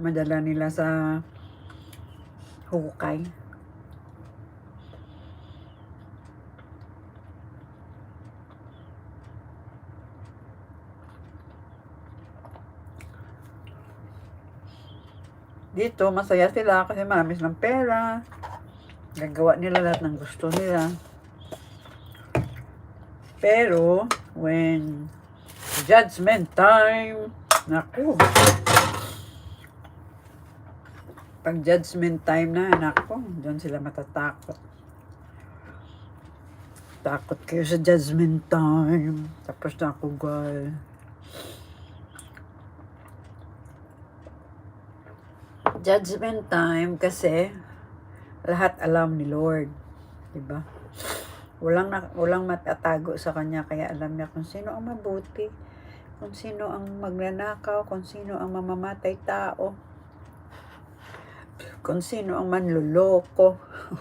madala nila sa hukay. Dito, masaya sila kasi marami silang pera. Gagawa nila lahat ng gusto nila. Pero, when judgment time, naku. Pag judgment time na, naku, doon sila matatakot. Takot kayo sa judgment time. Tapos na ako, girl. Judgment time kasi lahat alam ni Lord, 'di ba? Walang matatago sa kanya, kaya alam niya kung sino ang mabuti, kung sino ang magnanakaw, kung sino ang mamamatay tao, kung sino ang manloloko.